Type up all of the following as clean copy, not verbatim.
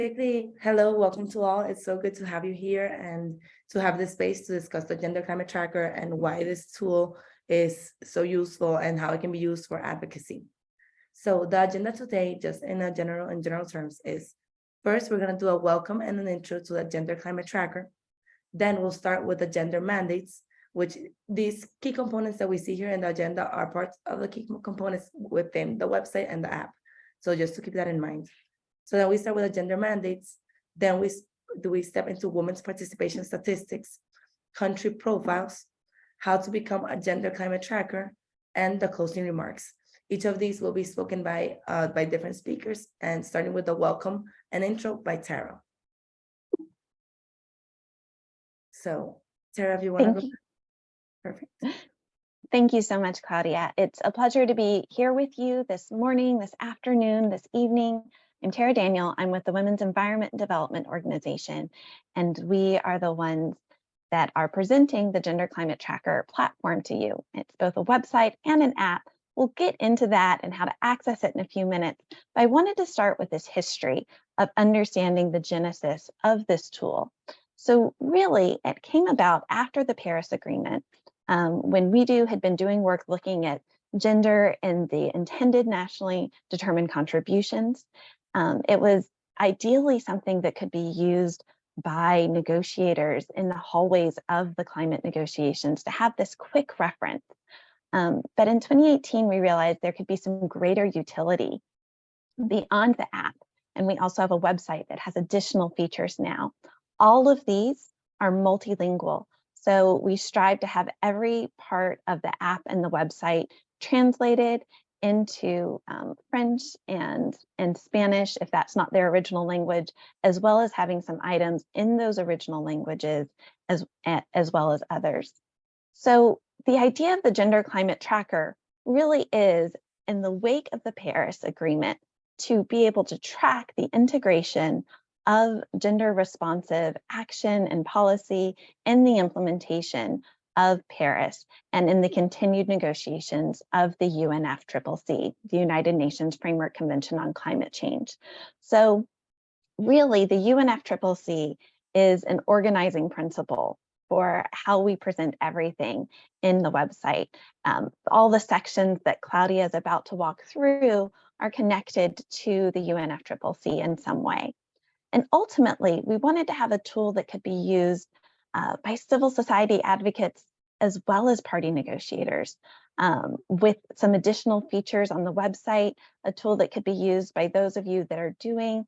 Hello, welcome to all. It's so good to have you here and to have this space to discuss the Gender Climate Tracker and why this tool is so useful and how it can be used for advocacy. So the agenda today, just in general terms, is first, we're going to do a welcome and an intro to the Gender Climate Tracker. Then we'll start with the gender mandates, which these key components that we see here in the agenda are parts of the key components within the website and the app. So just to keep that in mind. So then we start with the gender mandates. Then we step into women's participation statistics, country profiles, how to become a gender climate tracker, and the closing remarks. Each of these will be spoken by different speakers, and starting with the welcome and intro by Tara. So Tara, if you want to go. Perfect. Thank you so much, Claudia. It's a pleasure to be here with you this morning, this afternoon, this evening. I'm Tara Daniel. I'm with the Women's Environment and Development Organization, and we are the ones that are presenting the Gender Climate Tracker platform to you. It's both a website and an app. We'll get into that and how to access it in a few minutes, but I wanted to start with this history of understanding the genesis of this tool. So really, it came about after the Paris Agreement, when WEDO had been doing work looking at gender in the intended nationally determined contributions. It was ideally something that could be used by negotiators in the hallways of the climate negotiations to have this quick reference. But in 2018, we realized there could be some greater utility beyond the app. And we also have a website that has additional features now. All of these are multilingual. So we strive to have every part of the app and the website translated into French and Spanish, if that's not their original language, as well as having some items in those original languages as well as others. So the idea of the Gender Climate Tracker really is, in the wake of the Paris Agreement, to be able to track the integration of gender responsive action and policy in the implementation of Paris and in the continued negotiations of the UNFCCC, the United Nations Framework Convention on Climate Change. So really, the UNFCCC is an organizing principle for how we present everything in the website. All the sections that Claudia is about to walk through are connected to the UNFCCC in some way. And ultimately, we wanted to have a tool that could be used by civil society advocates as well as party negotiators, with some additional features on the website, a tool that could be used by those of you that are doing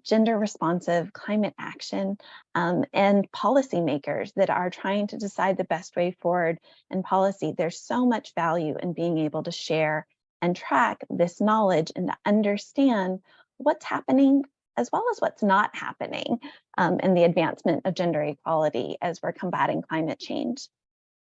gender responsive climate action, and policymakers that are trying to decide the best way forward in policy. There's so much value in being able to share and track this knowledge and to understand what's happening as well as what's not happening in the advancement of gender equality as we're combating climate change.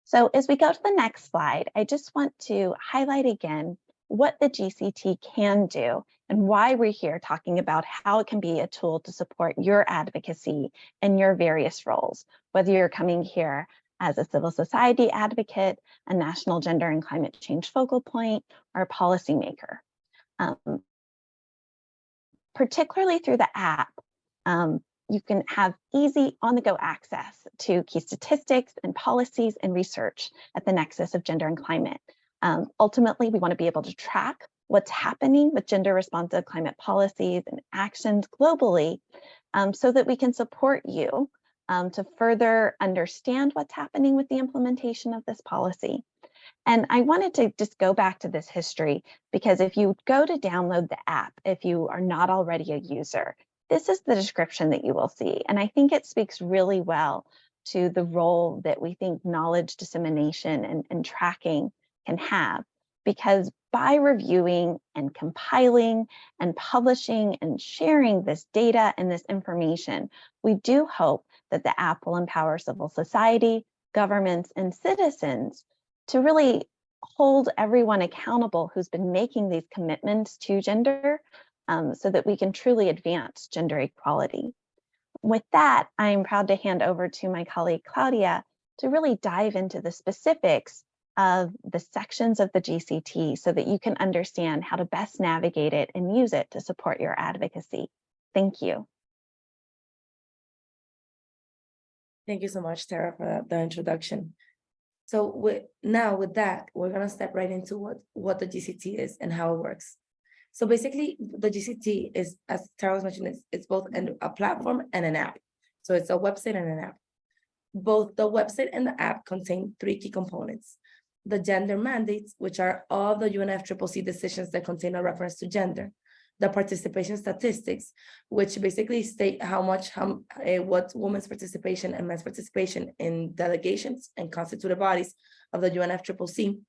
So as we go to the next slide, I just want to highlight again what the GCT can do and why we're here talking about how it can be a tool to support your advocacy in your various roles, whether you're coming here as a civil society advocate, a national gender and climate change focal point, or a policymaker. Particularly through the app, you can have easy on-the-go access to key statistics and policies and research at the nexus of gender and climate. Ultimately, we want to be able to track what's happening with gender-responsive climate policies and actions globally, so that we can support you to further understand what's happening with the implementation of this policy. And I wanted to just go back to this history, because if you go to download the app, if you are not already a user, this is the description that you will see. And I think it speaks really well to the role that we think knowledge dissemination and tracking can have, because by reviewing and compiling and publishing and sharing this data and this information, we do hope that the app will empower civil society, governments, and citizens to really hold everyone accountable who's been making these commitments to gender, so that we can truly advance gender equality. With that, I'm proud to hand over to my colleague Claudia to really dive into the specifics of the sections of the GCT so that you can understand how to best navigate it and use it to support your advocacy. Thank you. Thank you so much, Tara, for the introduction. So with that, we're gonna step right into what the GCT is and how it works. So basically, the GCT is, as Tara was mentioning, it's both a platform and an app. So it's a website and an app. Both the website and the app contain three key components. The gender mandates, which are all the UNFCCC decisions that contain a reference to gender. The participation statistics, which basically state what women's participation and men's participation in delegations and constituted bodies of the UNFCCC,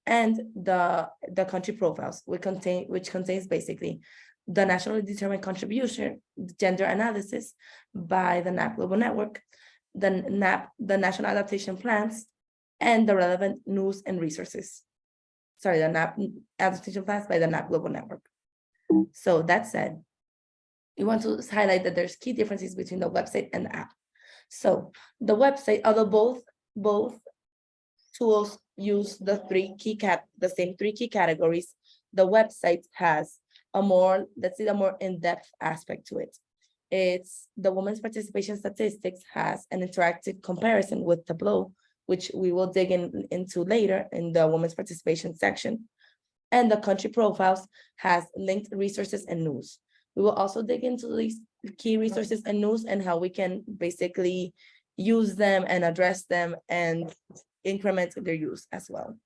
and the country profiles, which contains basically the nationally determined contribution, gender analysis by the NAP Global Network, the national adaptation plans, and the relevant news and resources. Sorry, the NAP adaptation plans by the NAP Global Network. So that said, we want to highlight that there's key differences between the website and the app. So the website, although both tools use the same three key categories, the website has a more in-depth aspect to it. It's the women's participation statistics has an interactive comparison with Tableau, which we will dig into later in the women's participation section. And the country profiles has linked resources and news. We will also dig into these key resources and news and how we can basically use them and address them and increment their use as well.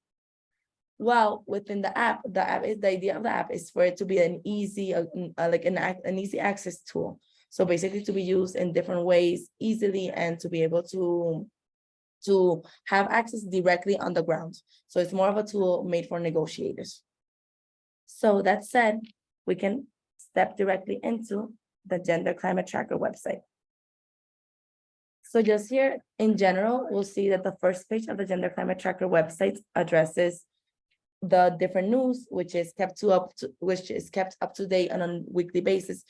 While within the idea of the app is for it to be an easy, an easy access tool. So basically to be used in different ways easily and to be able to have access directly on the ground. So it's more of a tool made for negotiators. So that said, we can step directly into the Gender Climate Tracker website. So just here in general, we'll see that the first page of the Gender Climate Tracker website addresses the different news, which is kept up to date on a weekly basis,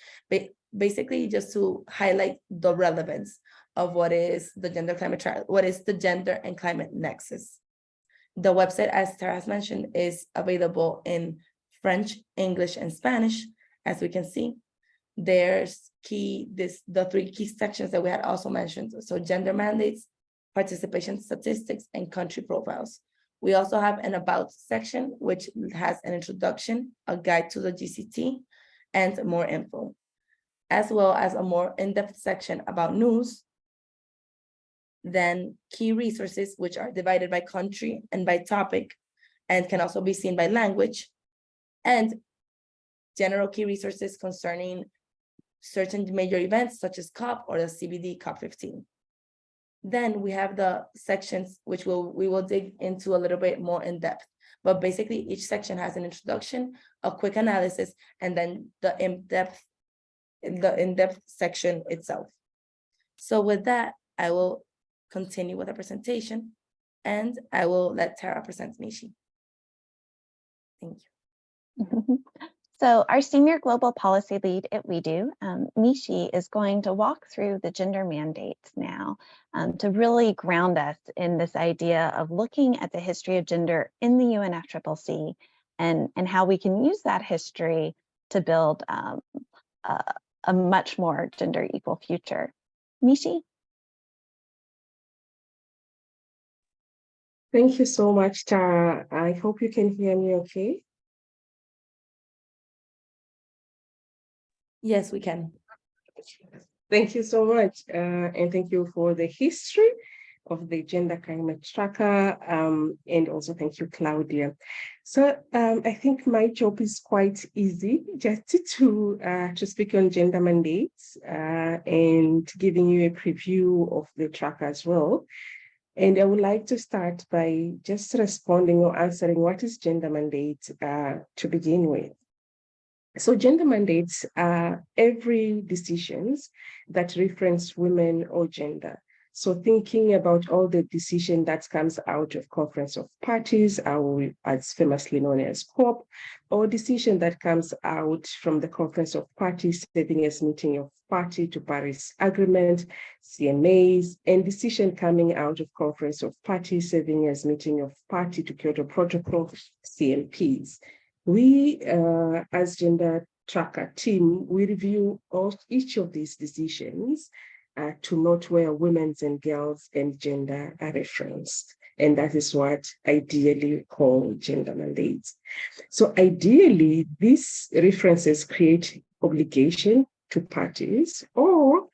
basically just to highlight the relevance of what is the gender climate tracker, what is the gender and climate nexus. The website, as Tara has mentioned, is available in French, English, and Spanish. As we can see, there's the three key sections that we had also mentioned. So gender mandates, participation statistics, and country profiles. We also have an about section, which has an introduction, a guide to the GCT, and more info, as well as a more in-depth section about news, then key resources, which are divided by country and by topic, and can also be seen by language, and general key resources concerning certain major events such as COP or the CBD COP15. Then we have the sections which we will dig into a little bit more in depth, but basically each section has an introduction, a quick analysis, and then the in-depth section itself. So with that, I will continue with the presentation and I will let Tara present Mishi. Thank you. So our Senior Global Policy Lead at WEDO, Mishi, is going to walk through the gender mandates now to really ground us in this idea of looking at the history of gender in the UNFCCC and how we can use that history to build a much more gender equal future. Mishi? Thank you so much, Tara. I hope you can hear me okay. Yes, we can. Thank you so much. And thank you for the history of the Gender Climate Tracker. And also thank you, Claudia. So I think my job is quite easy, just to speak on gender mandates and giving you a preview of the tracker as well. And I would like to start by just responding or answering what is gender mandate to begin with. So gender mandates are every decisions that reference women or gender. So thinking about all the decision that comes out of Conference of Parties, as famously known as COP, or decision that comes out from the Conference of Parties serving as meeting of party to Paris Agreement, CMAs, and decision coming out of Conference of Parties serving as meeting of party to Kyoto Protocol, CMPs. We, as Gender Tracker team, we review each of these decisions to note where women's and girls and gender are referenced. And that is what ideally we call gender mandates. So ideally, these references create obligation to parties or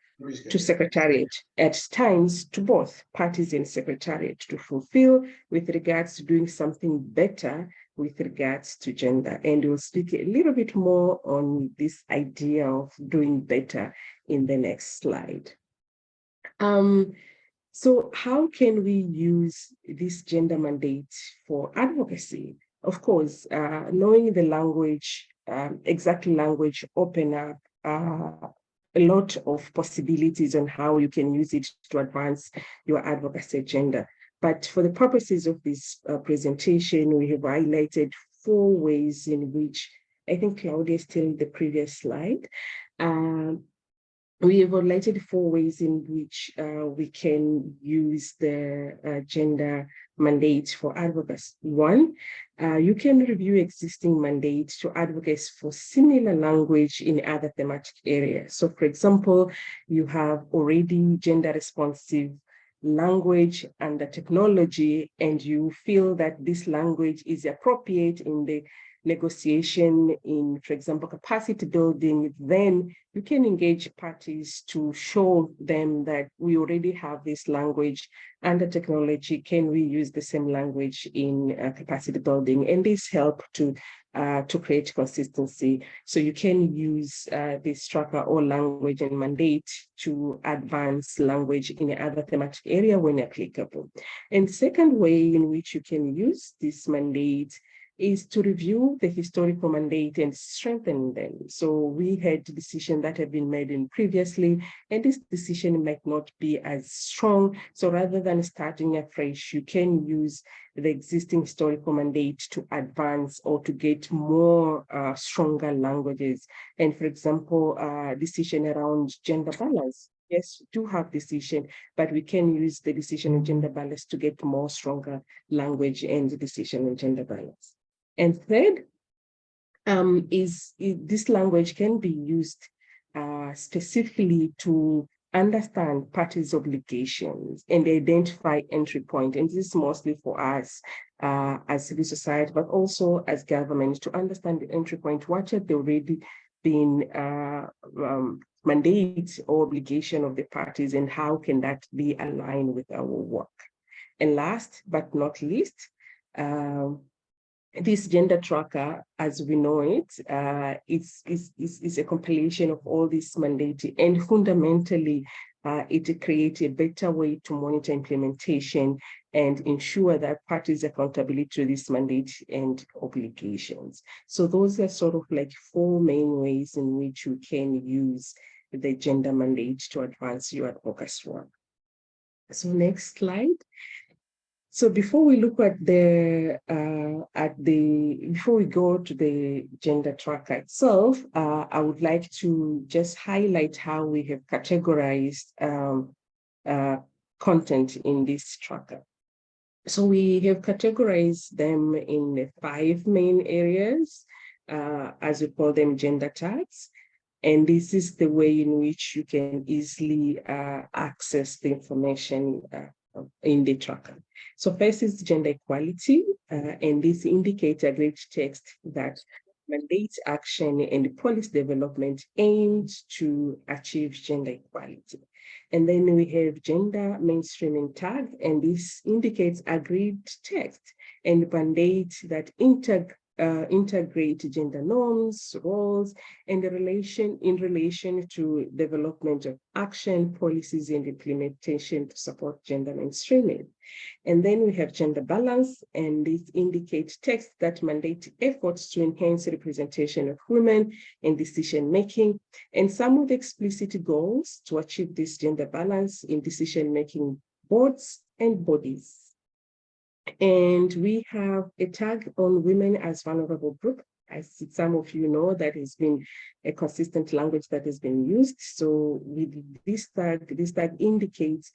to secretariat, at times to both parties and secretariat, to fulfill with regards to doing something better with regards to gender. And we'll speak a little bit more on this idea of doing better in the next slide. So how can we use this gender mandate for advocacy? Of course, knowing the language, exact language, open up a lot of possibilities on how you can use it to advance your advocacy agenda. But for the purposes of this presentation, we have highlighted 4 ways in which, I think Claudia is still in the previous slide. We have highlighted 4 ways in which we can use the gender mandate for advocacy. 1, you can review existing mandates to advocate for similar language in other thematic areas. So for example, you have already gender responsive language and the technology, and you feel that this language is appropriate in the negotiation in, for example, capacity building, then you can engage parties to show them that we already have this language and the technology. Can we use the same language in capacity building? And this help to create consistency. So you can use this tracker or language and mandate to advance language in other thematic area when applicable. And second way in which you can use this mandate is to review the historical mandate and strengthen them. So we had decisions that have been made in previously, and this decision might not be as strong. So rather than starting afresh, you can use the existing historical mandate to advance or to get more stronger languages. And for example, decision around gender balance. Yes, we do have decision, but we can use the decision on gender balance to get more stronger language and the decision on gender balance. And third, this language can be used specifically to understand parties' obligations and identify entry point. And this is mostly for us as civil society, but also as government, to understand the entry point. What have they already been mandates or obligation of the parties, and how can that be aligned with our work? And last but not least, this gender tracker, as we know it, is a compilation of all these mandates, and fundamentally, it creates a better way to monitor implementation and ensure that parties' accountability to this mandate and obligations. So those are sort of like 4 main ways in which you can use the gender mandate to advance your advocacy work. So next slide. So before we look at before we go to the gender tracker itself, I would like to just highlight how we have categorized content in this tracker. So we have categorized them in 5 main areas, as we call them gender tags. And this is the way in which you can easily access the information in the tracker. So first is gender equality, and this indicates a great text that mandates action and policy development aimed to achieve gender equality. And then we have gender mainstreaming tag, and this indicates agreed text and mandates that integrate gender norms, roles, and in relation to development of action, policies, and implementation to support gender mainstreaming. And then we have gender balance, and this indicates text that mandate efforts to enhance representation of women in decision-making, and some of the explicit goals to achieve this gender balance in decision-making boards and bodies. And we have a tag on women as vulnerable group. As some of you know, that has been a consistent language that has been used. So with this tag indicates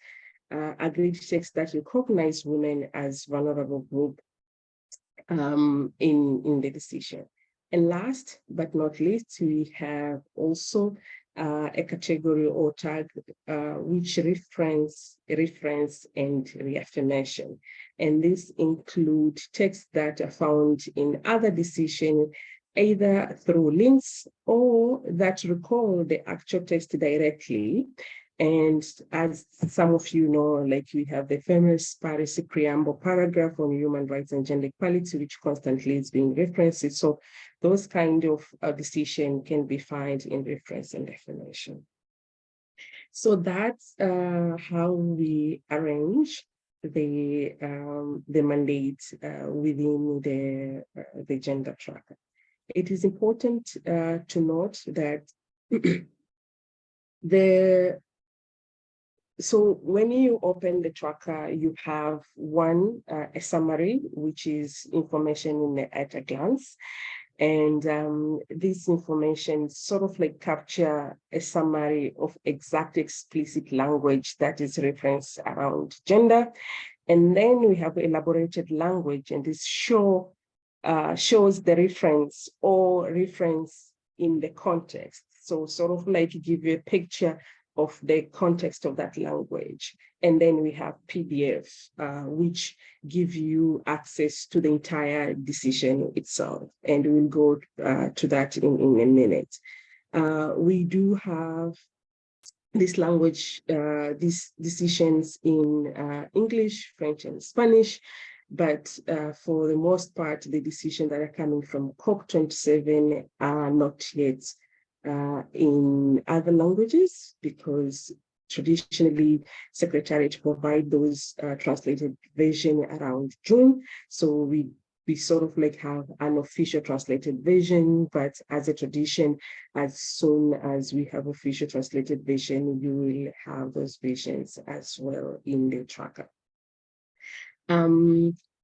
agreed text that recognize women as vulnerable group in the decision. And last but not least, we have also a category or tag which reference and reaffirmation. And this include texts that are found in other decisions, either through links or that recall the actual text directly. And as some of you know, like we have the famous Paris preamble paragraph on human rights and gender equality, which constantly is being referenced. So those kind of decision can be found in reference and affirmation. So that's how we arrange the mandate within the gender tracker. It is important to note that so when you open the tracker, you have one, a summary, which is information at a glance. And this information sort of like capture a summary of exact explicit language that is referenced around gender. And then we have elaborated language, and this shows the reference or reference in the context. So sort of like give you a picture of the context of that language. And then we have PDF, which give you access to the entire decision itself. And we'll go to that in a minute. We do have this language, these decisions in English, French, and Spanish. But for the most part, the decisions that are coming from COP27 are not yet in other languages, because traditionally Secretariat provide those translated version around June. So we sort of like have an official translated version, but as a tradition, as soon as we have official translated version, you will have those versions as well in the tracker.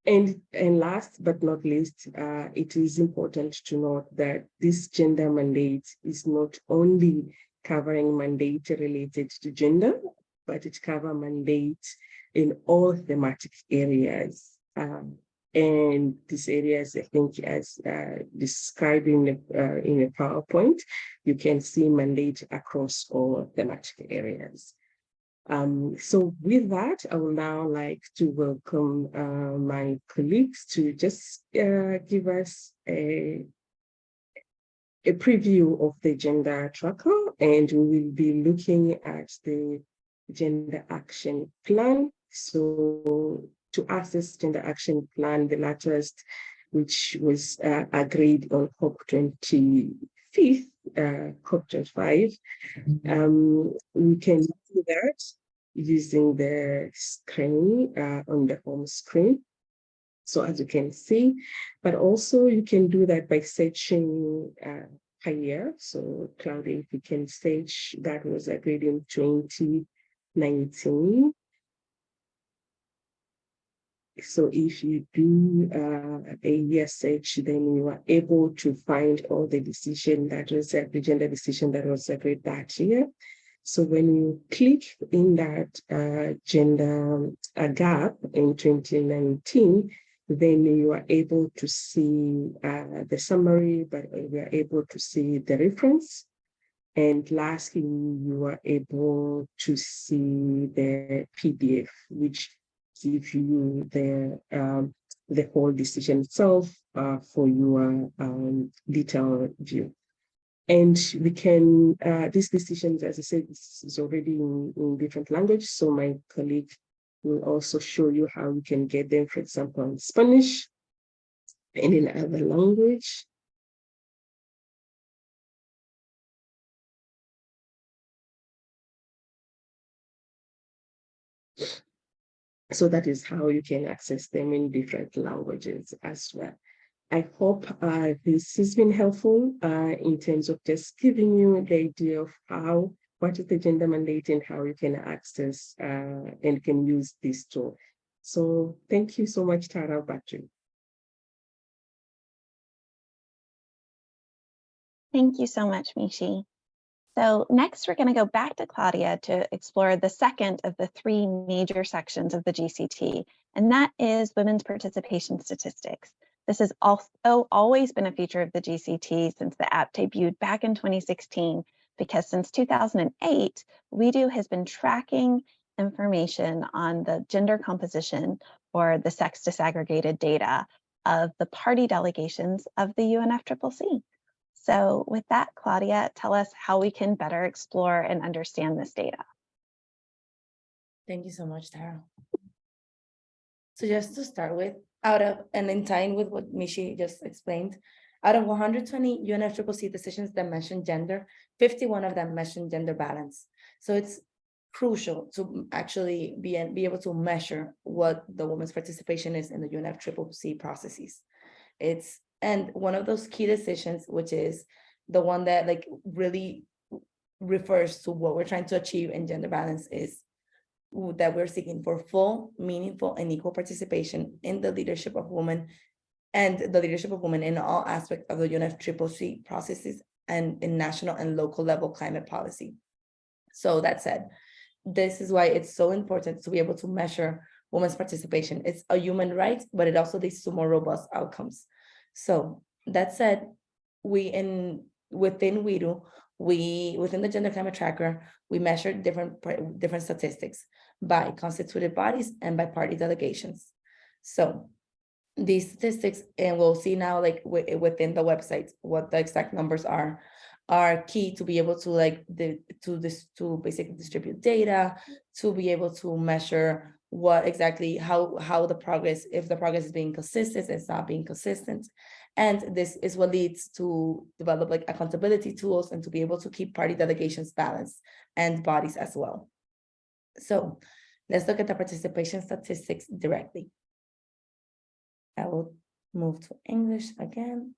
And last but not least, it is important to note that this gender mandate is not only covering mandate related to gender, but it covers mandate in all thematic areas. And these areas, I think, as described in a PowerPoint, you can see mandate across all thematic areas. So with that, I would now like to welcome my colleagues to just give us a preview of the gender tracker, and we will be looking at the gender action plan. So to access gender action plan, the latest, which was agreed on COP25, we can do that using the screen on the home screen. So as you can see, but also you can do that by searching per year. So Claudia, if you can search, that was agreed in 2019. So if you do a year search, then you are able to find all the decision that was the gender decision that was agreed that year. So when you click in that gender gap in 2019, then you are able to see the summary, but we are able to see the reference. And lastly, you are able to see the PDF, which gives you the whole decision itself for your detailed view. And we can, these decisions, as I said, this is already in different languages. So my colleague will also show you how you can get them, for example, in Spanish and in other language. So that is how you can access them in different languages as well. I hope this has been helpful in terms of just giving you the idea of what is the gender mandate and how you can access and can use this tool. So thank you so much, Tara. Back to you. Thank you so much, Mishi. So next, we're going to go back to Claudia to explore the second of the three major sections of the GCT, and that is women's participation statistics. This has also always been a feature of the GCT since the app debuted back in 2016, because since 2008, WEDO has been tracking information on the gender composition or the sex disaggregated data of the party delegations of the UNFCCC. So with that, Claudia, tell us how we can better explore and understand this data. Thank you so much, Tara. So just to start with, out of, and in tying with what Mishi just explained, out of 120 UNFCCC decisions that mention gender, 51 of them mention gender balance. So it's crucial to actually be able to measure what the woman's participation is in the UNFCCC processes. And one of those key decisions, which is the one that like really refers to what we're trying to achieve in gender balance, is that we're seeking for full, meaningful, and equal participation in the leadership of women and the leadership of women in all aspects of the UNFCCC processes and in national and local level climate policy. So that said, this is why it's so important to be able to measure women's participation. It's a human right, but it also leads to more robust outcomes. So that said, within WEDO, within the Gender Climate Tracker, we measure different statistics by constituted bodies and by party delegations. So these statistics, and we'll see now, like within the website, what the exact numbers are key to be able to to basically distribute data, to be able to measure what exactly how the progress, if the progress is being consistent, it's not being consistent. And this is what leads to develop like accountability tools and to be able to keep party delegations balanced and bodies as well. So let's look at the participation statistics directly. I will move to English again.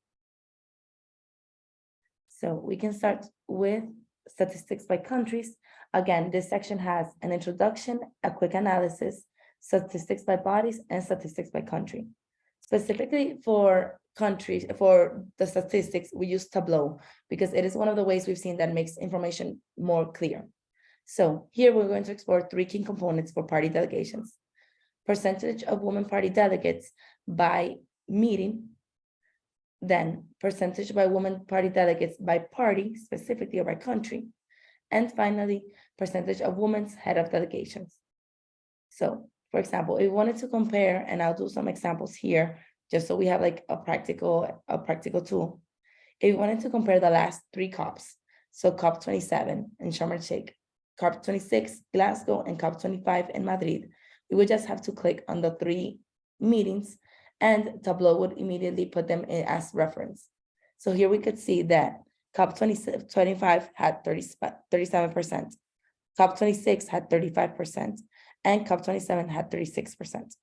So we can start with statistics by countries. Again, this section has an introduction, a quick analysis, statistics by bodies, and statistics by country. Specifically for countries, for the statistics, we use Tableau because it is one of the ways we've seen that makes information more clear. So here we're going to explore three key components for party delegations: percentage of women party delegates by meeting, then percentage by women party delegates by party, specifically or by country, and finally, percentage of women's head of delegations. So, for example, if we wanted to compare, and I'll do some examples here, just so we have like a practical tool. If we wanted to compare the last three COPs, so COP27 in Sharm el-Sheikh, COP26 Glasgow, and COP25 in Madrid, we would just have to click on the three meetings and Tableau would immediately put them in as reference. So here we could see that COP25 had 37%, COP26 had 35%, and COP27 had 36%.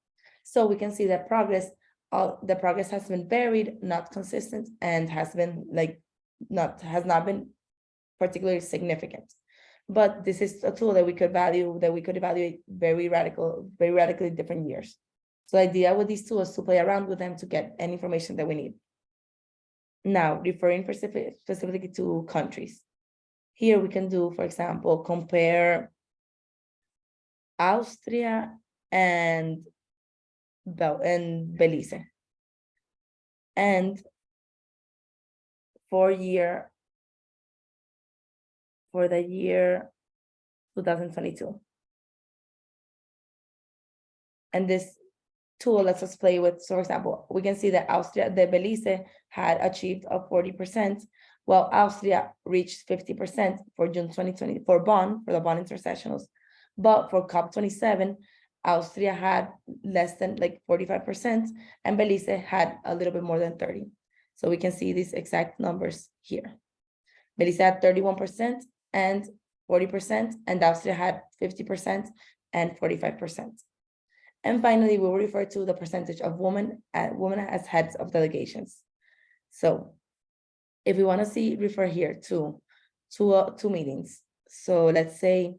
So we can see that the progress has been varied, not consistent, and has not been particularly significant. But this is a tool that we could evaluate very radically different years. So the idea with these tools is to play around with them to get any information that we need. Now, referring specifically to countries. Here we can do, for example, compare Austria and Belize. And for the year 2022. And this tool lets us play with, so for example, we can see that Belize had achieved a 40%, while Austria reached 50% for June 2020 for the Bonn intersessionals. But for COP27, Austria had less than 45%, and Belize had a little bit more than 30%. So we can see these exact numbers here. Belize had 31% and 40%, and Austria had 50% and 45%. And finally, we will refer to the percentage of women as heads of delegations. So if we want to refer here to two meetings. So let's say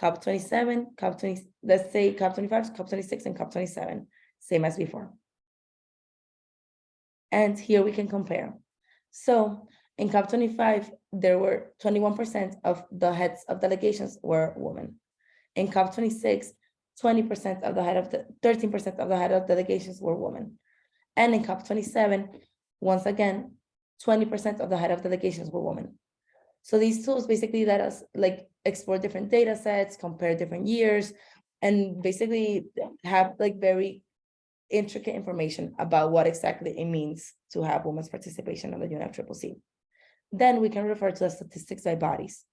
COP27, let's say COP25, COP26, and COP27, same as before. And here we can compare. So in COP25, there were 21% of the heads of delegations were women. In COP26, 13% of the head of delegations were women. And in COP27, once again, 20% of the head of delegations were women. So these tools basically let us like explore different data sets, compare different years, and basically have like very intricate information about what exactly it means to have women's participation on the UNFCCC. Then we can refer to the statistics by bodies.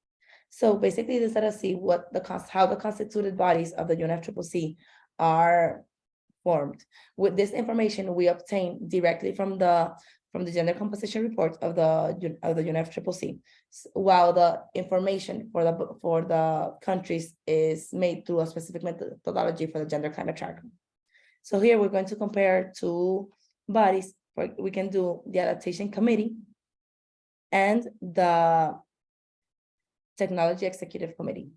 So basically this let us see what how the constituted bodies of the UNFCCC are formed. With this information, we obtain directly from the gender composition report of the UNFCCC, while the information for the countries is made through a specific methodology for the gender climate tracker. So here we're going to compare two bodies. We can do the adaptation committee and the technology executive committee.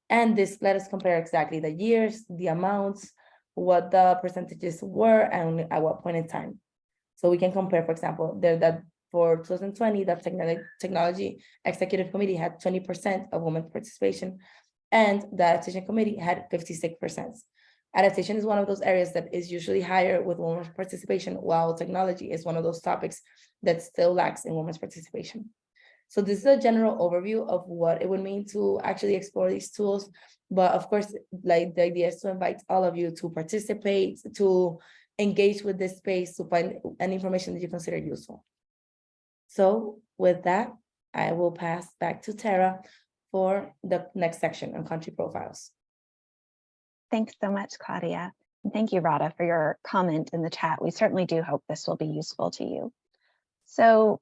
And this let us compare exactly the years, the amounts, what the percentages were, and at what point in time. So we can compare, for example, that for 2020, the technology executive committee had 20% of women's participation, and the adaptation committee had 56%. Adaptation is one of those areas that is usually higher with women's participation, while technology is one of those topics that still lacks in women's participation. So this is a general overview of what it would mean to actually explore these tools. But of course, like the idea is to invite all of you to participate, to engage with this space, to find any information that you consider useful. So with that, I will pass back to Tara for the next section on country profiles. Thanks so much, Claudia. And thank you, Radha, for your comment in the chat. We certainly do hope this will be useful to you. So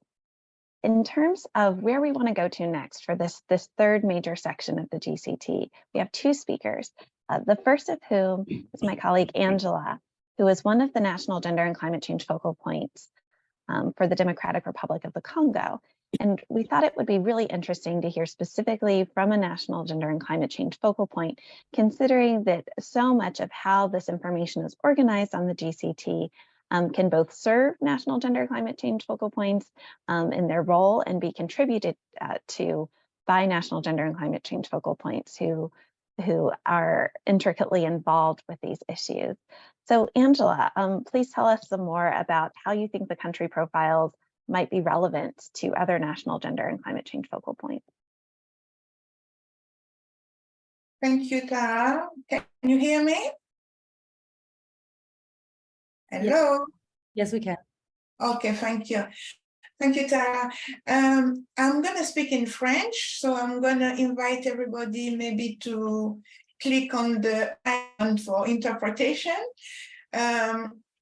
in terms of where we want to go to next for this third major section of the GCT, we have two speakers. The first of whom is my colleague, Angela, who is one of the national gender and climate change focal points for the Democratic Republic of the Congo. And we thought it would be really interesting to hear specifically from a national gender and climate change focal point, considering that so much of how this information is organized on the GCT can both serve national gender climate change focal points in their role and be contributed to by national gender and climate change focal points who are intricately involved with these issues. So Angela, please tell us some more about how you think the country profiles might be relevant to other national gender and climate change focal points. Thank you, Tara. Can you hear me? Hello? Yes, we can. Okay, thank you. Thank you, Tara. I'm going to speak in French, so I'm going to invite everybody maybe to click on the icon for interpretation.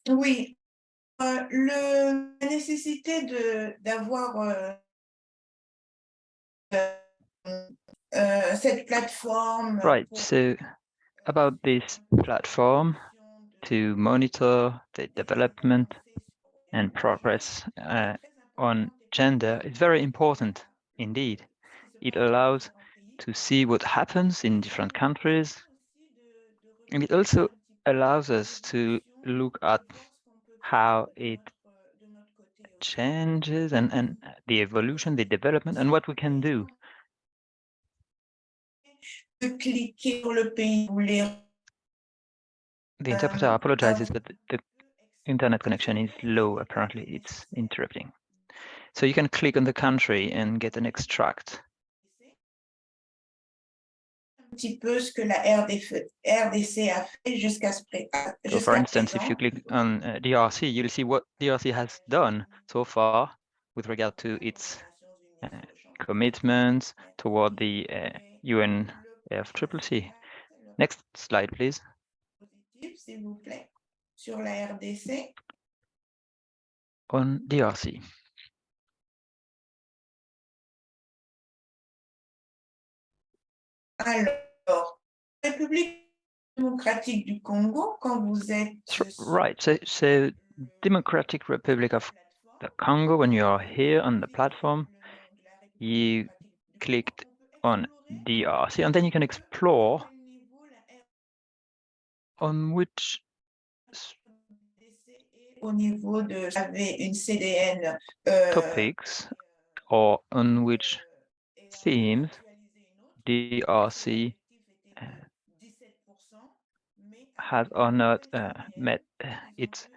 Oui, la nécessité d'avoir cette plateforme. Right, so about this platform to monitor the development and progress on gender is very important indeed. It allows to see what happens in different countries, and it also allows us to look at how it changes and the evolution, the development, and what we can do. The interpreter apologizes, but the internet connection is low. Apparently, it's interrupting. So you can click on the country and get an extract. So for instance, if you click on DRC, you'll see what DRC has done so far with regard to its commitments toward the UNFCCC. Next slide, please. On DRC. Alors, République démocratique du Congo, quand vous êtes... Right, so Democratic Republic of the Congo, when you are here on the platform, you clicked on DRC, and then you can explore on which au niveau de une CDN, topics or on which themes DRC has or not met its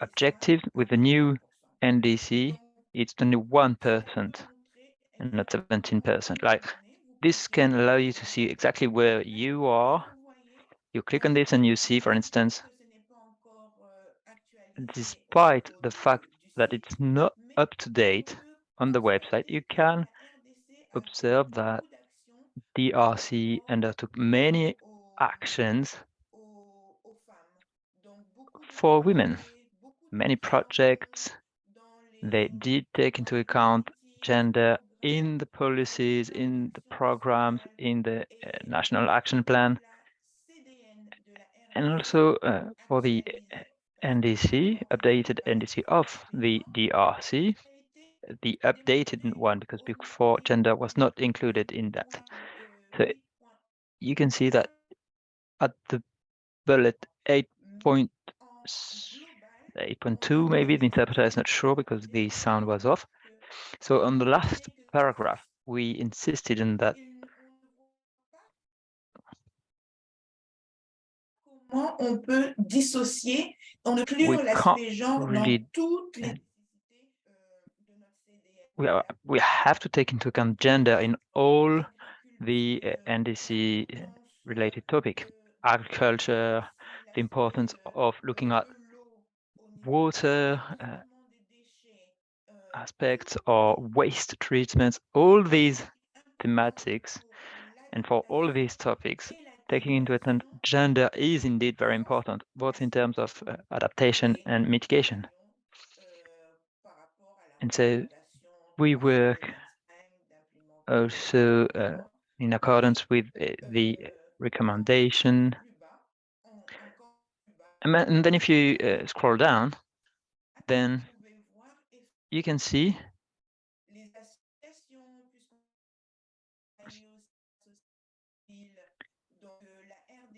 objective. With the new NDC, it's only 1% and not 17%. Like, this can allow you to see exactly where you are. You click on this and you see, for instance, despite the fact that it's not up to date on the website, you can observe that DRC undertook many actions for women, many projects. They did take into account gender in the policies, in the programs, in the National Action Plan, and also for the NDC, updated NDC of the DRC, the updated one, because before gender was not included in that. So you can see that at the bullet 8.2, maybe the interpreter is not sure because the sound was off. So on the last paragraph, we insisted on that. Comment on peut dissocier, on ne plus We can't l'aspect genre really, dans toutes les de notre CDN. we have to take into account gender in all the NDC related topic, agriculture, the importance of looking at water aspects or waste treatments, all these thematics. And for all these topics, taking into account gender is indeed very important, both in terms of adaptation and mitigation. And so we work also in accordance with the recommendation. And then if you scroll down, then you can see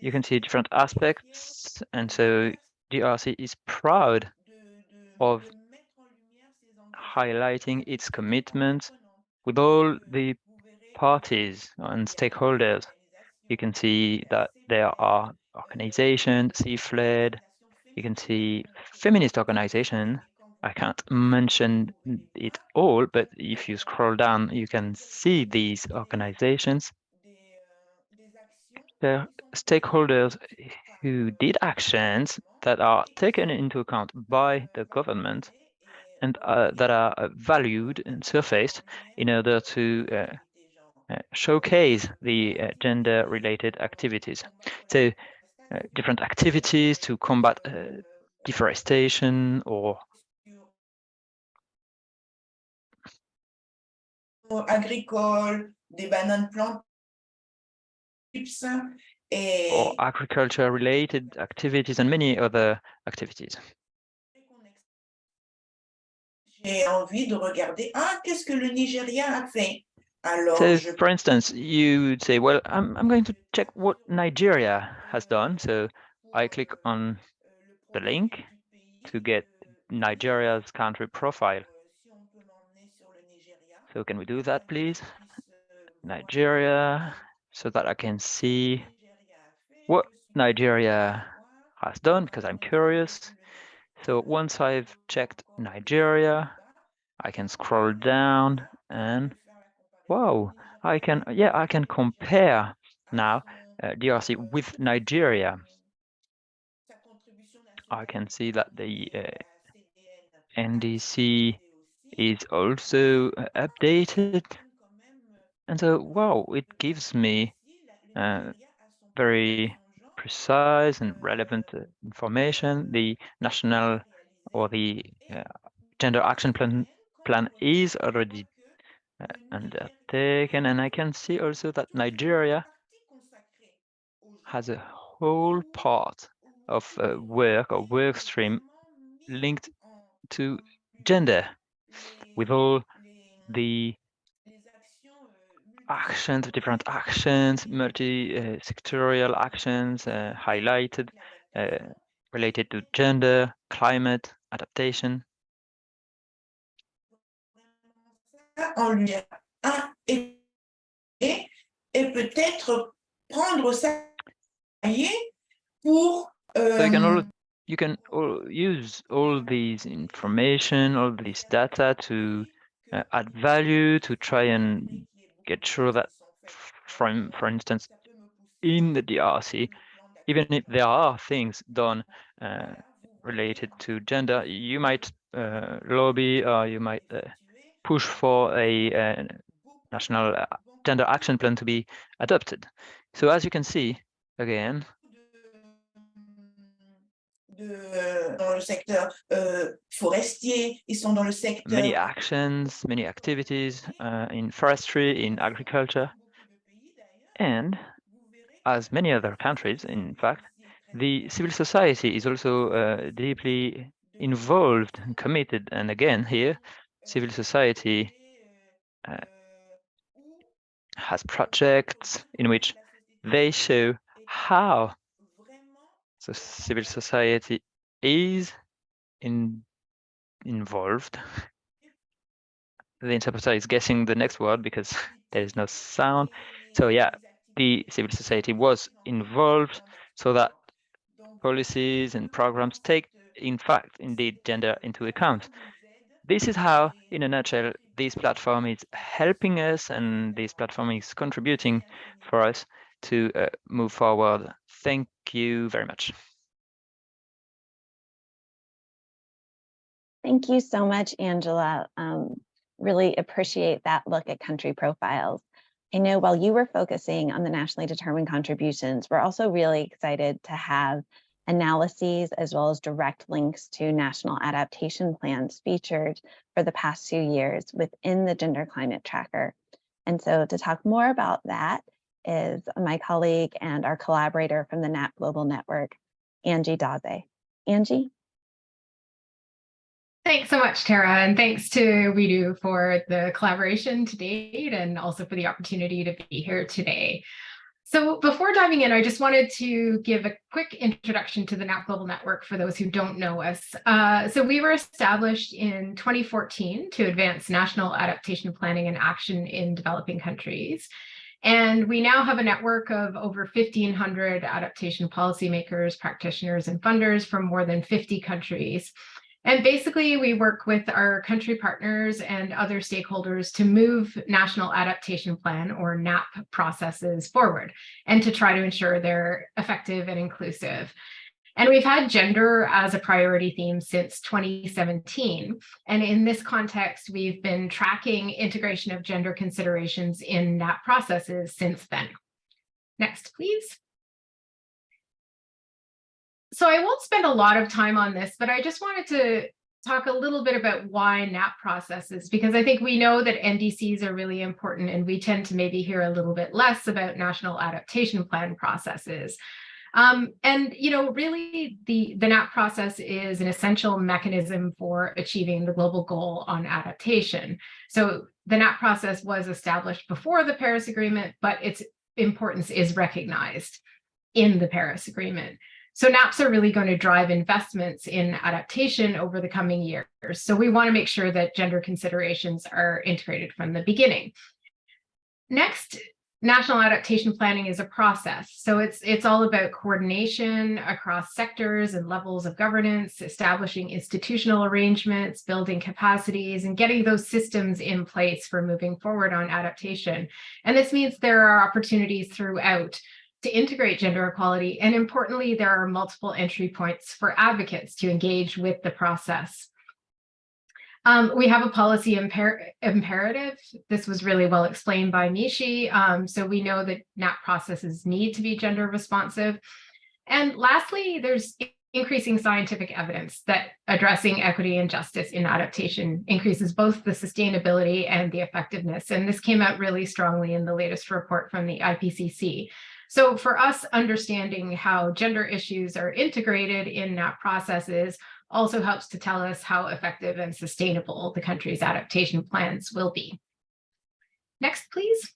different aspects. And so DRC is proud of highlighting its commitment with all the parties and stakeholders. You can see that there are organizations, CFLED, you can see feminist organization. I can't mention it all, but if you scroll down, you can see these organizations. They're stakeholders who did actions that are taken into account by the government and that are valued and surfaced in order to showcase the gender-related activities. So different activities to combat deforestation or agricole, des bananes plantains, or agriculture-related activities and many other activities. J'ai envie de regarder, qu'est-ce que le Nigeria a fait? Alors, so, for instance, you would say, well, I'm going to check what Nigeria has done. So I click on the link to get Nigeria's country profile. So can we do that, please? Nigeria, so that I can see what Nigeria has done, because I'm curious. So once I've checked Nigeria, I can scroll down and wow, I can compare now DRC with Nigeria. I can see that the NDC is also updated. And so, wow, it gives me very precise and relevant information. The national or the gender action plan is already undertaken, and I can see also that Nigeria has a whole part of work or work stream linked to gender, with all the actions, different actions, multi-sectorial actions highlighted related to gender, climate, adaptation. On lui et peut-être prendre ça pour So you can use all these information, all this data to add value, to try and get sure that, for instance, in the DRC, even if there are things done related to gender, you might lobby or you might push for a national gender action plan to be adopted. So as you can see, again, dans le secteur forestier, ils sont dans le secteur. Many actions, many activities in forestry, in agriculture, and as many other countries, in fact, the civil society is also deeply involved and committed. And again, here, civil society has projects in which they show how the civil society is involved. The interpreter is guessing the next word because there is no sound. So yeah, the civil society was involved so that policies and programs take, in fact, indeed, gender into account. This is how, in a nutshell, this platform is helping us, and this platform is contributing for us to move forward. Thank you very much. Thank you so much, Angela. Really appreciate that look at country profiles. I know while you were focusing on the nationally determined contributions, we're also really excited to have analyses as well as direct links to national adaptation plans featured for the past 2 years within the Gender Climate Tracker. And so to talk more about that is my colleague and our collaborator from the NAP Global Network, Angie Daze. Angie? Thanks so much, Tara, and thanks to WEDO for the collaboration to date and also for the opportunity to be here today. So before diving in, I just wanted to give a quick introduction to the NAP Global Network for those who don't know us. So we were established in 2014 to advance national adaptation planning and action in developing countries. And we now have a network of over 1,500 adaptation policymakers, practitioners, and funders from more than 50 countries. And basically, we work with our country partners and other stakeholders to move national adaptation plan or NAP processes forward and to try to ensure they're effective and inclusive. And we've had gender as a priority theme since 2017. And in this context, we've been tracking integration of gender considerations in NAP processes since then. Next, please. So I won't spend a lot of time on this, but I just wanted to talk a little bit about why NAP processes, because I think we know that NDCs are really important, and we tend to maybe hear a little bit less about national adaptation plan processes. And really the NAP process is an essential mechanism for achieving the global goal on adaptation. So the NAP process was established before the Paris Agreement, but its importance is recognized in the Paris Agreement. So NAPs are really going to drive investments in adaptation over the coming years. So we want to make sure that gender considerations are integrated from the beginning. Next, national adaptation planning is a process. So it's all about coordination across sectors and levels of governance, establishing institutional arrangements, building capacities, and getting those systems in place for moving forward on adaptation. And this means there are opportunities throughout to integrate gender equality. And importantly, there are multiple entry points for advocates to engage with the process. We have a policy imperative. This was really well explained by Mishi. So we know that NAP processes need to be gender responsive. And lastly, there's increasing scientific evidence that addressing equity and justice in adaptation increases both the sustainability and the effectiveness. And this came out really strongly in the latest report from the IPCC. So for us, understanding how gender issues are integrated in NAP processes also helps to tell us how effective and sustainable the country's adaptation plans will be. Next, please.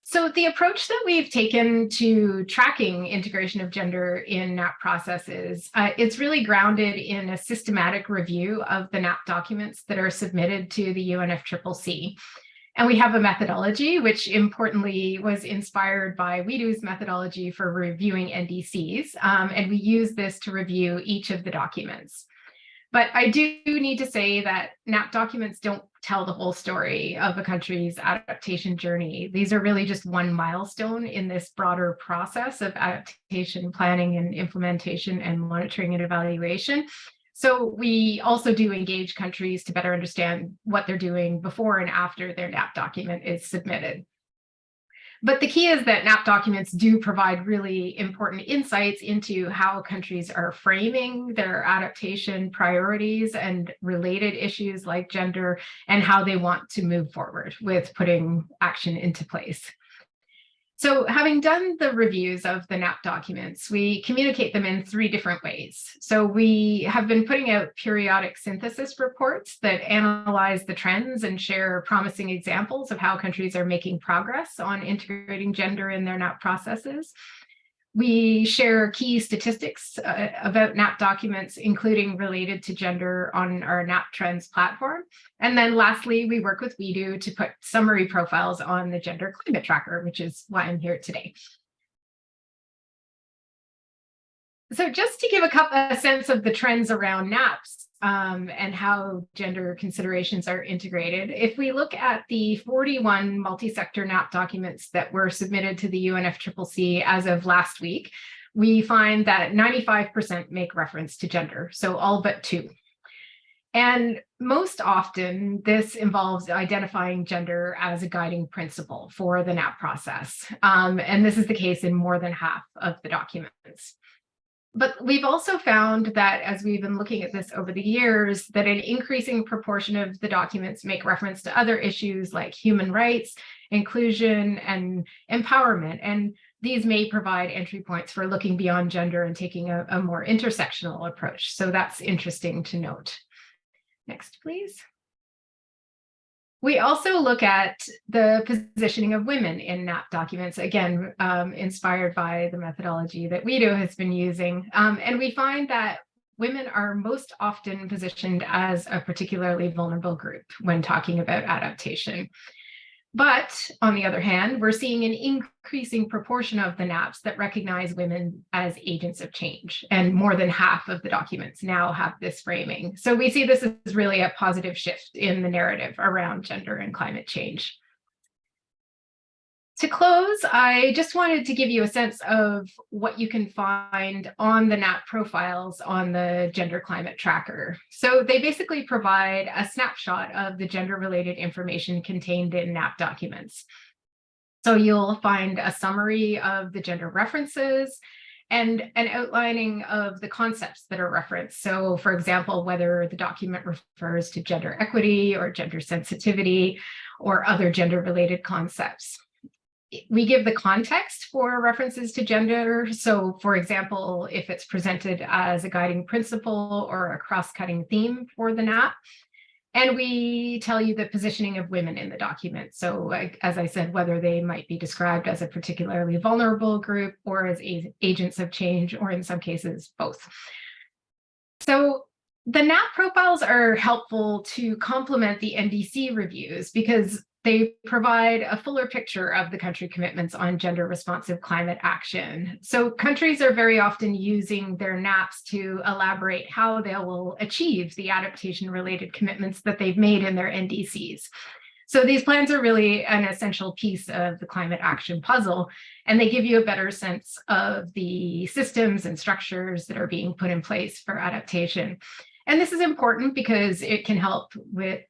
So the approach that we've taken to tracking integration of gender in NAP processes, it's really grounded in a systematic review of the NAP documents that are submitted to the UNFCCC. And we have a methodology, which importantly was inspired by WEDO's methodology for reviewing NDCs. And we use this to review each of the documents. But I do need to say that NAP documents don't tell the whole story of a country's adaptation journey. These are really just one milestone in this broader process of adaptation planning and implementation and monitoring and evaluation. So we also do engage countries to better understand what they're doing before and after their NAP document is submitted. But the key is that NAP documents do provide really important insights into how countries are framing their adaptation priorities and related issues like gender, and how they want to move forward with putting action into place. So having done the reviews of the NAP documents, we communicate them in 3 different ways. So we have been putting out periodic synthesis reports that analyze the trends and share promising examples of how countries are making progress on integrating gender in their NAP processes. We share key statistics about NAP documents, including related to gender, on our NAP Trends platform. And then lastly, we work with WEDO to put summary profiles on the Gender Climate Tracker, which is why I'm here today. So just to give a sense of the trends around NAPs and how gender considerations are integrated, if we look at the 41 multi-sector NAP documents that were submitted to the UNFCCC as of last week, we find that 95% make reference to gender, so all but 2. And most often, this involves identifying gender as a guiding principle for the NAP process. And this is the case in more than half of the documents. But we've also found that as we've been looking at this over the years, that an increasing proportion of the documents make reference to other issues like human rights, inclusion, and empowerment. And these may provide entry points for looking beyond gender and taking a more intersectional approach. So that's interesting to note. Next, please. We also look at the positioning of women in NAP documents, again, inspired by the methodology that WEDO has been using. And we find that women are most often positioned as a particularly vulnerable group when talking about adaptation. But on the other hand, we're seeing an increasing proportion of the NAPs that recognize women as agents of change, and more than half of the documents now have this framing. So we see this as really a positive shift in the narrative around gender and climate change. To close, I just wanted to give you a sense of what you can find on the NAP profiles on the Gender Climate Tracker. So they basically provide a snapshot of the gender-related information contained in NAP documents. So you'll find a summary of the gender references and an outlining of the concepts that are referenced. So for example, whether the document refers to gender equity or gender sensitivity or other gender-related concepts. We give the context for references to gender. So for example, if it's presented as a guiding principle or a cross-cutting theme for the NAP, and we tell you the positioning of women in the document. So as I said, whether they might be described as a particularly vulnerable group or as agents of change, or in some cases, both. So the NAP profiles are helpful to complement the NDC reviews because they provide a fuller picture of the country commitments on gender responsive climate action. So countries are very often using their NAPs to elaborate how they will achieve the adaptation related commitments that they've made in their NDCs. So these plans are really an essential piece of the climate action puzzle, and they give you a better sense of the systems and structures that are being put in place for adaptation. And this is important because it can help with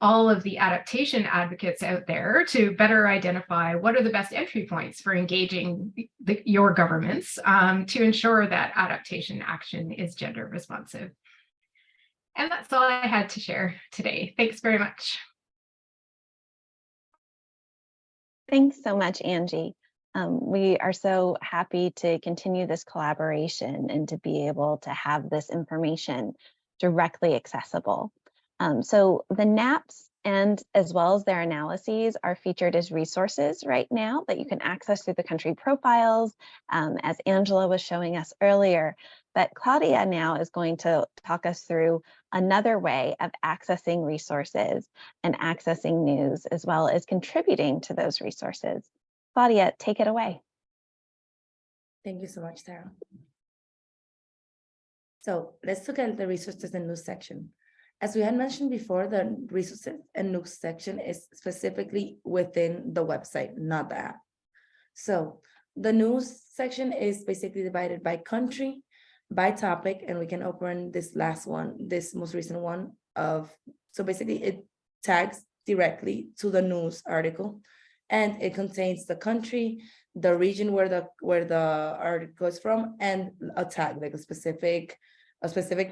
all of the adaptation advocates out there to better identify what are the best entry points for engaging your governments to ensure that adaptation action is gender responsive. And that's all I had to share today. Thanks very much. Thanks so much, Angie. We are so happy to continue this collaboration and to be able to have this information directly accessible. So the NAPs and as well as their analyses are featured as resources right now that you can access through the country profiles, as Angela was showing us earlier. But Claudia now is going to talk us through another way of accessing resources and accessing news, as well as contributing to those resources. Claudia, take it away. Thank you so much, Sarah. So let's look at the resources and news section. As we had mentioned before, the resources and news section is specifically within the website, not the app. So the news section is basically divided by country, by topic, and we can open this last one, this most recent one so basically it tags directly to the news article, and it contains the country, the region where the article is from, and a tag, like a specific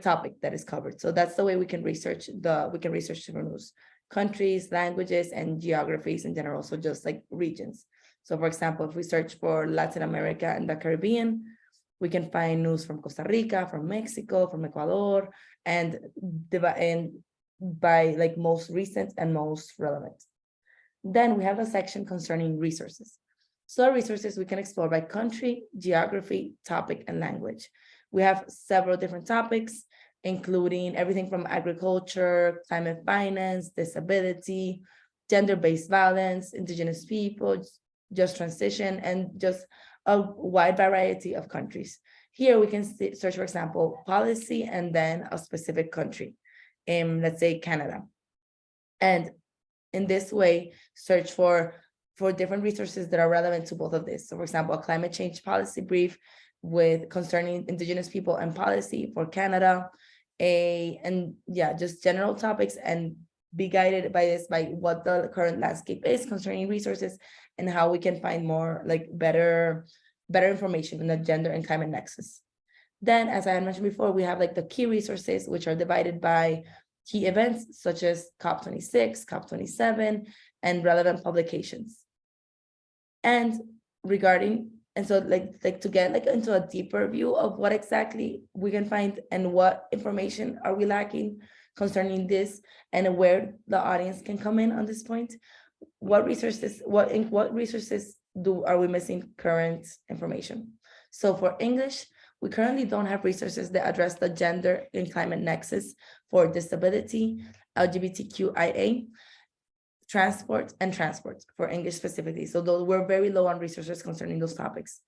topic that is covered. So that's the way we can research different news, countries, languages, and geographies in general. So just like regions. So for example, if we search for Latin America and the Caribbean, we can find news from Costa Rica, from Mexico, from Ecuador, and by like most recent and most relevant. Then we have a section concerning resources. So resources we can explore by country, geography, topic, and language. We have several different topics, including everything from agriculture, climate finance, disability, gender-based violence, indigenous people, just transition, and just a wide variety of countries. Here we can search, for example, policy and then a specific country, let's say Canada. And in this way, search for different resources that are relevant to both of this. So for example, a climate change policy brief concerning indigenous people and policy for Canada, just general topics, and be guided by what the current landscape is concerning resources and how we can find more like better information in the gender and climate nexus. Then, as I had mentioned before, we have like the key resources, which are divided by key events such as COP26, COP27, and relevant publications. And so to get like into a deeper view of what exactly we can find and what information are we lacking concerning this, and where the audience can come in on this point, what resources are we missing current information? So for English, we currently don't have resources that address the gender and climate nexus for disability, LGBTQIA, transport for English specifically. So those we're very low on resources concerning those topics.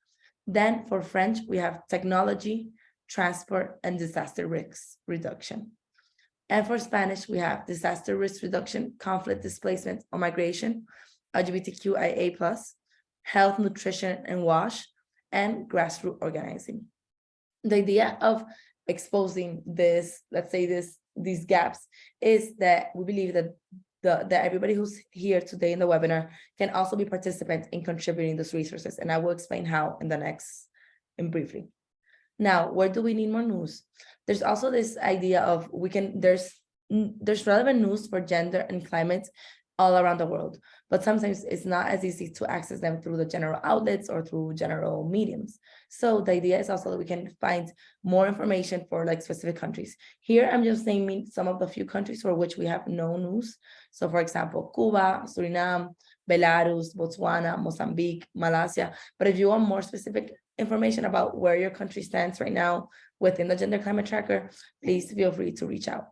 Then for French, we have technology, transport, and disaster risk reduction. And for Spanish, we have disaster risk reduction, conflict displacement or migration, LGBTQIA+, health, nutrition, and WASH, and grassroots organizing. The idea of exposing this, let's say these gaps, is that we believe that that everybody who's here today in the webinar can also be participant in contributing those resources. And I will explain how in briefly. Now, where do we need more news? There's also this idea of there's relevant news for gender and climate all around the world, but sometimes it's not as easy to access them through the general outlets or through general mediums. So the idea is also that we can find more information for like specific countries. Here, I'm just naming some of the few countries for which we have no news. So for example, Cuba, Suriname, Belarus, Botswana, Mozambique, Malaysia. But if you want more specific information about where your country stands right now within the Gender Climate Tracker, please feel free to reach out.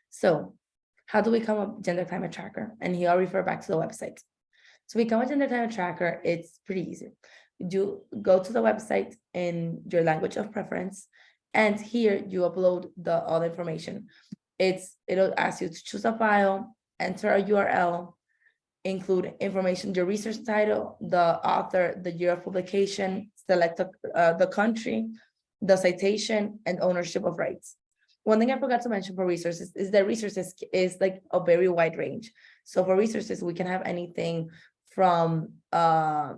So how do we become a Gender Climate Tracker? And here I'll refer back to the website. To become a Gender Climate Tracker, it's pretty easy. You go to the website in your language of preference, and here you upload all the information. It'll ask you to choose a file, enter a URL, include information, your research title, the author, the year of publication, select the country, the citation, and ownership of rights. One thing I forgot to mention for resources is that resources is like a very wide range. So for resources, we can have anything from a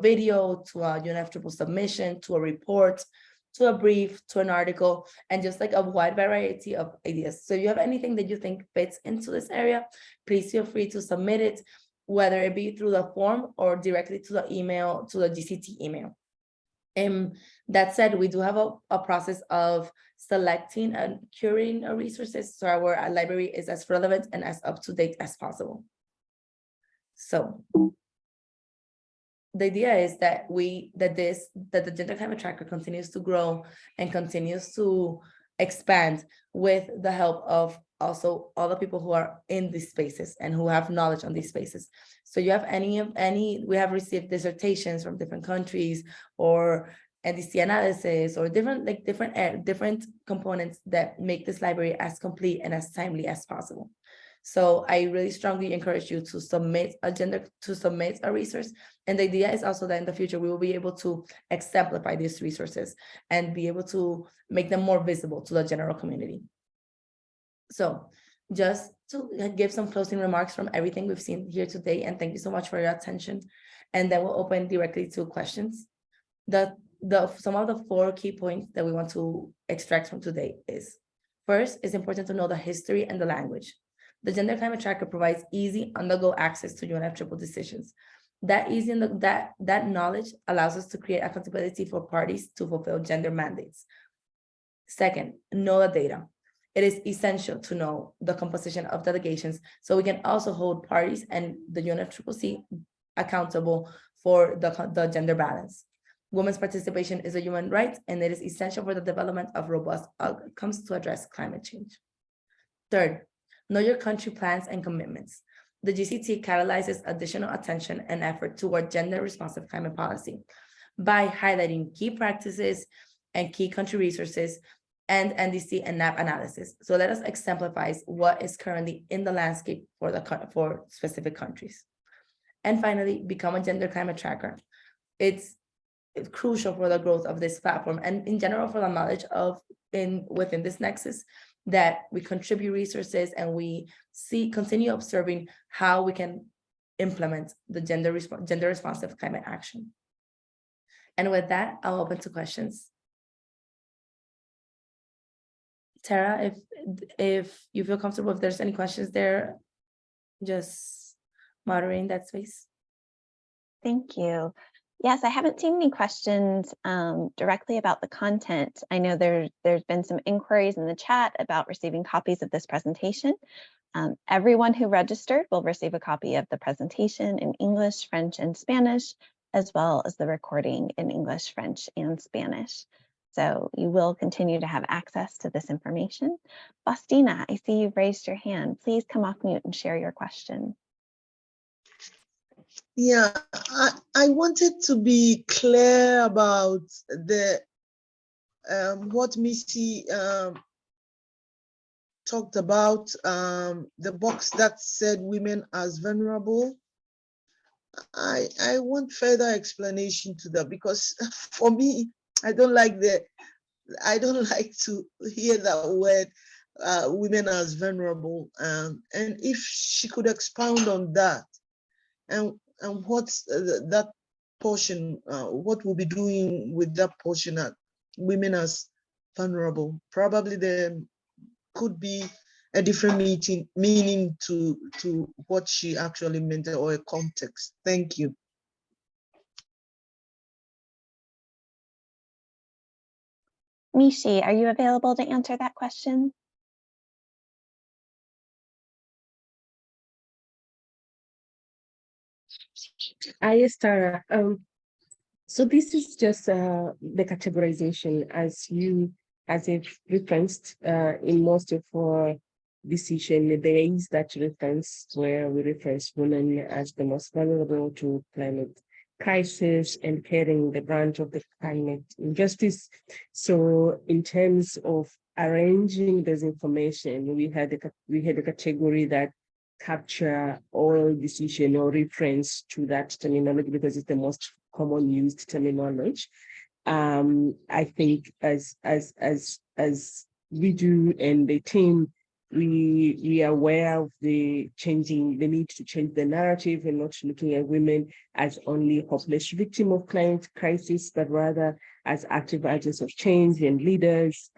video to a UNFCCC submission, to a report, to a brief, to an article, and just like a wide variety of ideas. So if you have anything that you think fits into this area, please feel free to submit it, whether it be through the form or directly to the email, to the GCT email. That said, we do have a process of selecting and curating our resources so our library is as relevant and as up to date as possible. So the idea is that the Gender Climate Tracker continues to grow and continues to expand with the help of also all the people who are in these spaces and who have knowledge on these spaces. So you have we have received dissertations from different countries or NDC analysis, or different components that make this library as complete and as timely as possible. So I really strongly encourage you to submit a resource. And the idea is also that in the future, we will be able to exemplify these resources and be able to make them more visible to the general community. So just to give some closing remarks from everything we've seen here today, and thank you so much for your attention. And then we'll open directly to questions. Some of the 4 key points that we want to extract from today is, first, it's important to know the history and the language. The Gender Climate Tracker provides easy on-the-go access to UNFCCC decisions. That easy and that knowledge allows us to create accountability for parties to fulfill gender mandates. Second, know the data. It is essential to know the composition of delegations so we can also hold parties and the UNFCCC accountable for the gender balance. Women's participation is a human right, and it is essential for the development of robust outcomes to address climate change. Third, know your country plans and commitments. The GCT catalyzes additional attention and effort toward gender-responsive climate policy by highlighting key practices and key country resources and NDC and NAP analysis. So let us exemplify what is currently in the landscape for specific countries. And finally, become a gender climate tracker. It's crucial for the growth of this platform and in general for the knowledge of within this nexus, that we contribute resources and we continue observing how we can implement the gender responsive climate action. And with that, I'll open to questions. Tara, if you feel comfortable, if there's any questions there, just moderating that space. Thank you. Yes, I haven't seen any questions directly about the content. I know there's been some inquiries in the chat about receiving copies of this presentation. Everyone who registered will receive a copy of the presentation in English, French, and Spanish, as well as the recording in English, French, and Spanish. So you will continue to have access to this information. Faustina, I see you've raised your hand. Please come off mute and share your question. Yeah, I wanted to be clear about the what Missy talked about, the box that said women as vulnerable. I want further explanation to that, because for me, I don't like to hear that word, women as vulnerable. And if she could expound on that, and what's that portion, what we'll be doing with that portion at women as vulnerable. Probably there could be a different meaning to what she actually meant, or a context. Thank you. Mishi, are you available to answer that question? Yes, Tara. So this is just the categorization as if referenced in most of our decision. There is that reference where we reference women as the most vulnerable to climate crisis and carrying the brunt of the climate injustice. So in terms of arranging this information, we had a category that capture all decision or reference to that terminology because it's the most common used terminology. I think as we do, and the team, we are aware of the need to change the narrative and not looking at women as only hopeless victim of climate crisis, but rather as active agents of change and leaders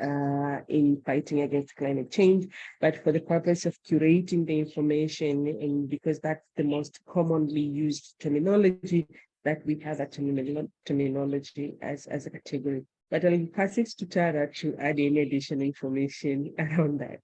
in fighting against climate change. But for the purpose of curating the information, and because that's the most commonly used terminology, that we have a terminology as a category. But I'll pass it to Tara to add any additional information around that.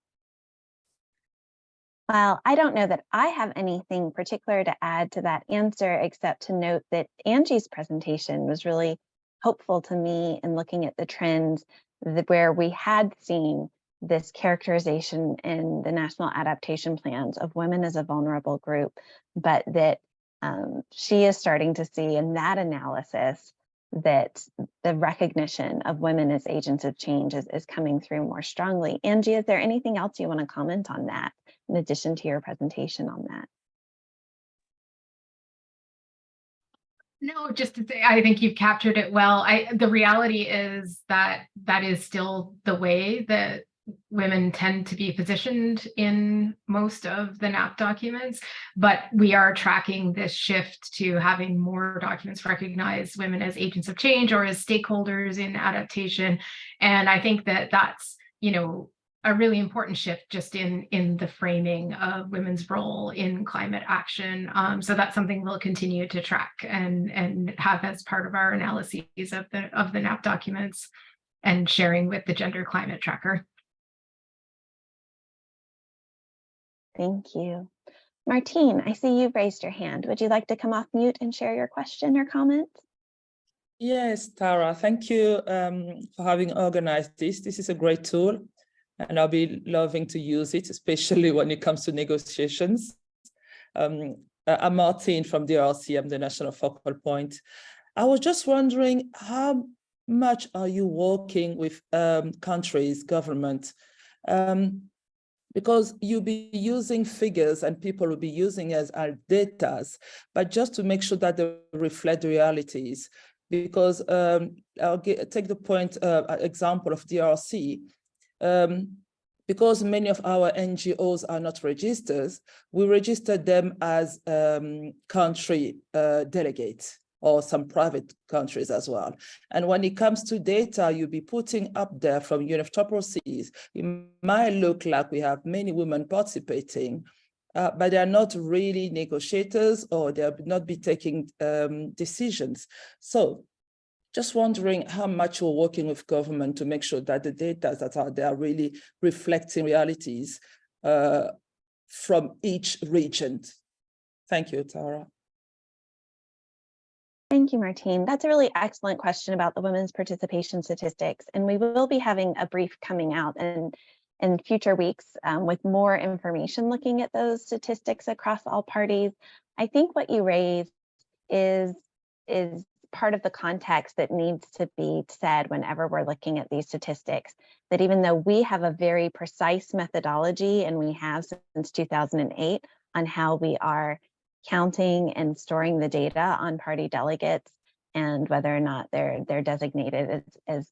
Well, I don't know that I have anything particular to add to that answer, except to note that Angie's presentation was really hopeful to me in looking at the trends where we had seen this characterization in the national adaptation plans of women as a vulnerable group, but that she is starting to see in that analysis that the recognition of women as agents of change is coming through more strongly. Angie, is there anything else you want to comment on that in addition to your presentation on that? No, just to say, I think you've captured it well. The reality is that is still the way that women tend to be positioned in most of the NAP documents, but we are tracking this shift to having more documents recognize women as agents of change or as stakeholders in adaptation. And I think that that's, a really important shift just in the framing of women's role in climate action. So that's something we'll continue to track and have as part of our analyses of the NAP documents and sharing with the Gender Climate Tracker. Thank you. Martine, I see you've raised your hand. Would you like to come off mute and share your question or comment? Yes, Tara, thank you for having organized this. This is a great tool, and I'll be loving to use it, especially when it comes to negotiations. I'm Martine from DRC. I'm the National Focal Point. I was just wondering, how much are you working with countries, government? Because you'll be using figures and people will be using as our data, but just to make sure that they reflect the realities. Because I'll take the example of DRC. Because many of our NGOs are not registered, we register them as country delegates, or some private countries as well. And when it comes to data, you'll be putting up there from UNFCCC, it might look like we have many women participating, but they're not really negotiators, or they'll not be taking decisions. So just wondering how much you're working with government to make sure that the data that are there are really reflecting realities from each region. Thank you, Tara. Thank you, Martine. That's a really excellent question about the women's participation statistics. And we will be having a brief coming out in future weeks with more information looking at those statistics across all parties. I think what you raised is part of the context that needs to be said whenever we're looking at these statistics, that even though we have a very precise methodology, and we have since 2008, on how we are counting and storing the data on party delegates and whether or not they're designated as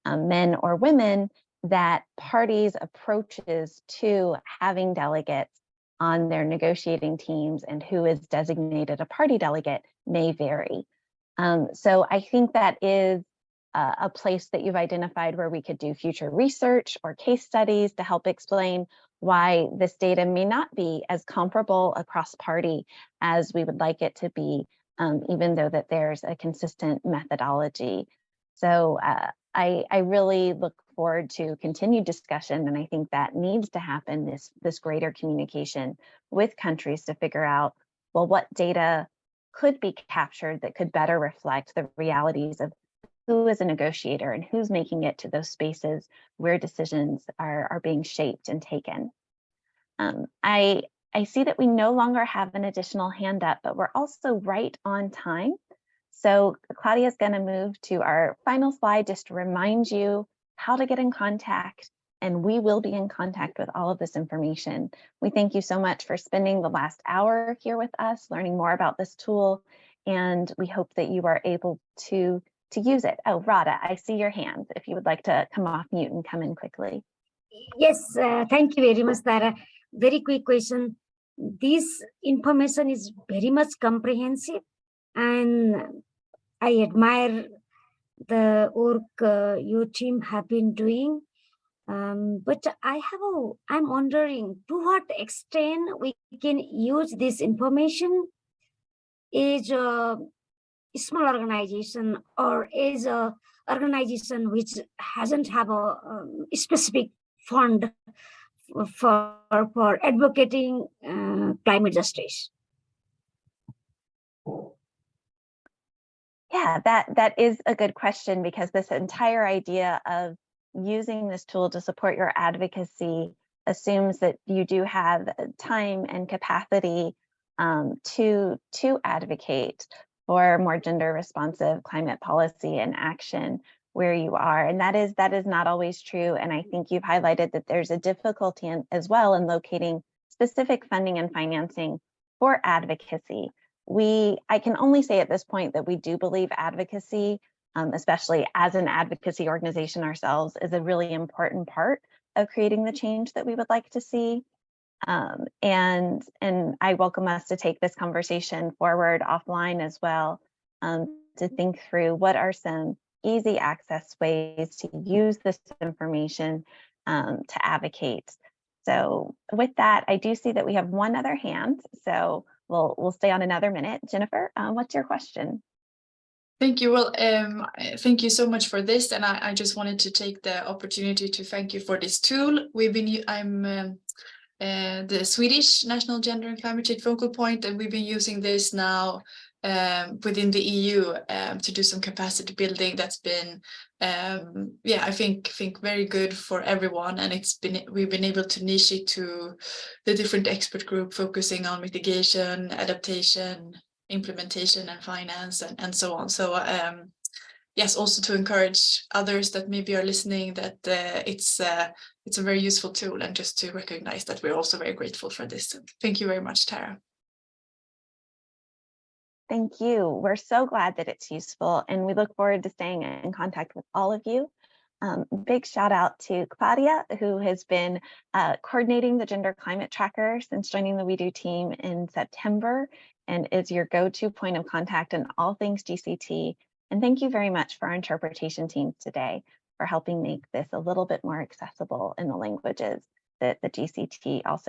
men or women, that parties' approaches to having delegates on their negotiating teams and who is designated a party delegate may vary. So I think that is a place that you've identified where we could do future research or case studies to help explain why this data may not be as comparable across party as we would like it to be, even though that there's a consistent methodology. So I really look forward to continued discussion, and I think that needs to happen, this greater communication with countries to figure out, well, what data could be captured that could better reflect the realities of who is a negotiator and who's making it to those spaces where decisions are being shaped and taken. I see that we no longer have an additional hand up, but we're also right on time. So Claudia is going to move to our final slide just to remind you how to get in contact, and we will be in contact with all of this information. We thank you so much for spending the last hour here with us, learning more about this tool, and we hope that you are able to use it. Oh, Radha, I see your hand. If you would like to come off mute and come in quickly. Yes, thank you very much, Tara. Very quick question. This information is very much comprehensive, and I admire the work your team have been doing. But I'm wondering to what extent we can use this information as a small organization or as a organization which hasn't have a specific fund for advocating climate justice. Yeah, that is a good question, because this entire idea of using this tool to support your advocacy assumes that you do have time and capacity to advocate for more gender responsive climate policy and action where you are. And that is not always true. And I think you've highlighted that there's a difficulty as well in locating specific funding and financing for advocacy. I can only say at this point that we do believe advocacy, especially as an advocacy organization ourselves, is a really important part of creating the change that we would like to see. And I welcome us to take this conversation forward offline as well, to think through what are some easy access ways to use this information to advocate. So with that, I do see that we have one other hand, so we'll stay on another minute. Jennifer, what's your question? Thank you. Well, thank you so much for this, and I just wanted to take the opportunity to thank you for this tool. I'm the Swedish National Gender and Climate Change Focal Point, and we've been using this now within the EU to do some capacity building that's been, I think very good for everyone, and we've been able to niche it to the different expert group focusing on mitigation, adaptation, implementation, and finance, and so on. So yes, also to encourage others that maybe are listening that it's a very useful tool, and just to recognize that we're also very grateful for this. Thank you very much, Tara. Thank you. We're so glad that it's useful, and we look forward to staying in contact with all of you. Big shout out to Claudia, who has been coordinating the Gender Climate Tracker since joining the WEDO team in September, and is your go-to point of contact in all things GCT. And thank you very much for our interpretation teams today for helping make this a little bit more accessible in the languages that the GCT also